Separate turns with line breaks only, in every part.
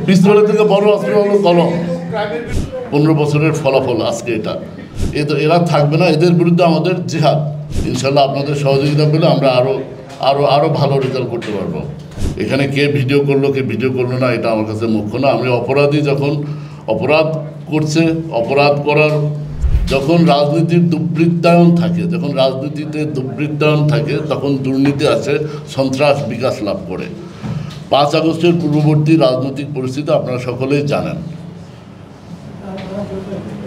পিস্তলের থেকে বড় অস্ত্র হলো কলম। 15 বছরের ফলাফল আজকে এটা। এরা থাকবে না, এদের বিরুদ্ধে আমাদের জিহাদ। ইনশাল্লাহ আপনাদের সহযোগিতা পেলে আমরা আরো ভালো রেজাল্ট করতে পারবো। এখানে কে ভিডিও করলো না এটা আমার কাছে মুখ্য না। আমি অপরাধী যখন অপরাধ করছে, অপরাধ করার যখন রাজনীতির দুর্বৃত্তায়ন থাকে, যখন রাজনীতিতে দুর্বৃত্তায়ন থাকে তখন দুর্নীতি আসে, সন্ত্রাস বিকাশ লাভ করে। 5 আগস্টের পূর্ববর্তী রাজনৈতিক পরিস্থিতি আপনারা সকলেই জানেন,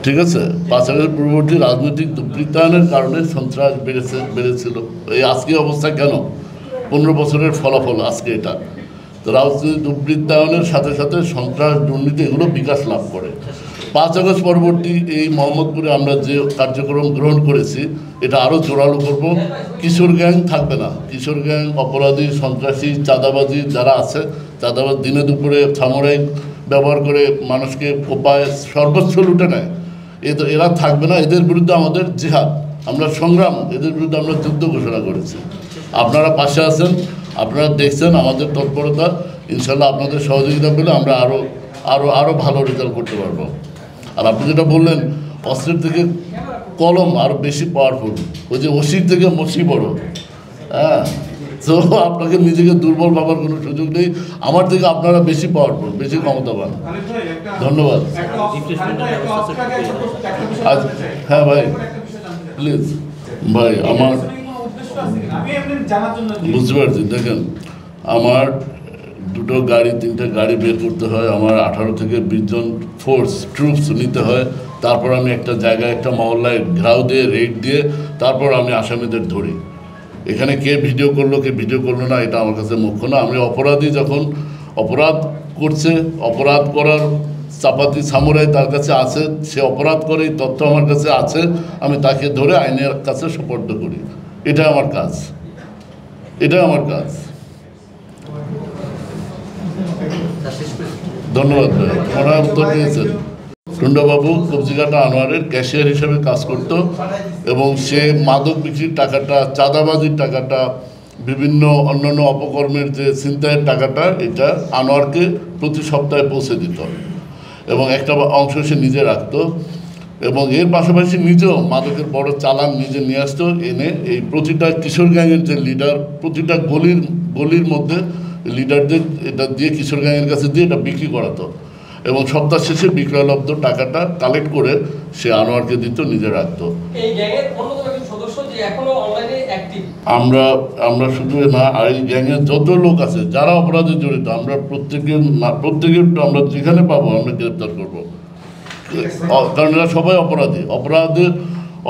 ঠিক আছে? 5 আগস্টের পূর্ববর্তী রাজনৈতিক দুর্বৃত্তায়নের কারণে সন্ত্রাস বেড়েছিল। এই আজকে অবস্থা কেন? 15 বছরের ফলাফল আজকে এটা। তো রাজনৈতিক দুর্বৃত্তায়নের সাথে সাথে সন্ত্রাস, দুর্নীতি এগুলো বিকাশ লাভ করে। 5 আগস্ট পরবর্তী এই মোহাম্মদপুরে আমরা যে কার্যক্রম গ্রহণ করেছি এটা আরও জোরালো করব। কিশোর গ্যাং থাকবে না। কিশোর গ্যাং, অপরাধী, সন্ত্রাসী, চাঁদাবাজি যারা আছে, চাঁদাবাজ দিনে দুপুরে সামরিক ব্যবহার করে মানুষকে কোপায়, সর্বোচ্চ লুটে নেয়, এরা থাকবে না। এদের বিরুদ্ধে আমাদের জিহাদ, আমরা সংগ্রাম, এদের বিরুদ্ধে আমরা যুদ্ধ ঘোষণা করেছি। আপনারা পাশে আছেন, আপনারা দেখছেন আমাদের তৎপরতা। ইনশাল্লাহ আপনাদের সহযোগিতা পেলে আমরা আরো ভালো রেজাল্ট করতে পারবো। আর আপনি যেটা বললেন অস্ত্রের থেকে কলম আরও বেশি পাওয়ারফুল, ওই যে ওসির থেকে মসি বড়। হ্যাঁ, তো আপনাকে নিজেকে দুর্বল ভাবার কোনো সুযোগ নেই। আমার থেকে আপনারা বেশি পাওয়ারফুল, বেশি ক্ষমতাবান। ধন্যবাদ। হ্যাঁ ভাই, প্লিজ ভাই, আমার বুঝতে পারছি। দেখেন, আমার 2টো গাড়ি, 3টে গাড়ি বের করতে হয়, আমার 18 থেকে 20 জন ট্রুপস নিতে হয়। তারপর আমি একটা জায়গায়, একটা মহল্লায় ঘেরাও দিয়ে, রেড দিয়ে তারপর আমি আসামিদের ধরি। এখানে কে ভিডিও করলো না এটা আমার কাছে মুখ্য না। আমি অপরাধী যখন অপরাধ করছে, অপরাধ করার চাপাতি সামুরাই তার কাছে আছে, সে অপরাধ করে, তথ্য আমার কাছে আছে, আমি তাকে ধরে আইনের কাছে সোপর্দ করি। এটা আমার কাজ। ধন্যবাদ ভাই, ওনারা উত্তর দিয়েছেন। টুন্ডাবাবু কবজিঘাটা আনোয়ারের ক্যাশিয়ার হিসেবে কাজ করত এবং সে মাদক বিক্রির টাকাটা, চাঁদাবাজির টাকাটা, বিভিন্ন অন্যান্য অপকর্মের যে ছিনতাইয়ের টাকাটা, এটা আনোয়ারকে প্রতি সপ্তাহে পৌঁছে দিত এবং একটা অংশ সে নিজে রাখতো এবং এর পাশাপাশি নিজেও মাদকের বড় চালান নিজে নিয়ে আসতো, এনে এই প্রতিটা কিশোর গ্যাংয়ের যে লিডার, প্রতিটা গলির মধ্যে লিডারদের এটা দিয়ে কিশোর গ্যাংয়ের কাছে দিয়ে এটা বিক্রি করাতো এবং সপ্তাহ শেষে বিক্রয়লব্ধ টাকাটা কালেক্ট করে সে আনোয়ারকে দিত, নিজে রাখতো। আমরা শুধু না, আর এই গ্যাংয়ের যত লোক আছে যারা অপরাধে জড়িত, আমরা প্রত্যেকের আমরা যেখানে পাবো আমরা গ্রেপ্তার করবো, কারণ এরা সবাই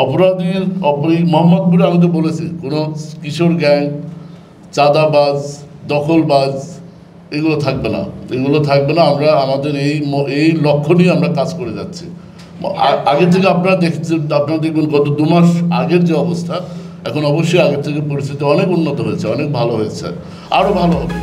অপরাধীর মোহাম্মদপুরে আমি তো বলেছি কোনো কিশোর গ্যাং, চাঁদাবাজ, দখলবাজ এগুলো থাকবে না। আমরা আমাদের এই লক্ষ্য নিয়ে আমরা কাজ করে যাচ্ছি। আগে থেকে আপনারা দেখবেন গত 2 মাস আগের যে অবস্থা, এখন অবশ্যই আগের থেকে পরিস্থিতি অনেক উন্নত হয়েছে, অনেক ভালো হয়েছে, আরও ভালো হবে।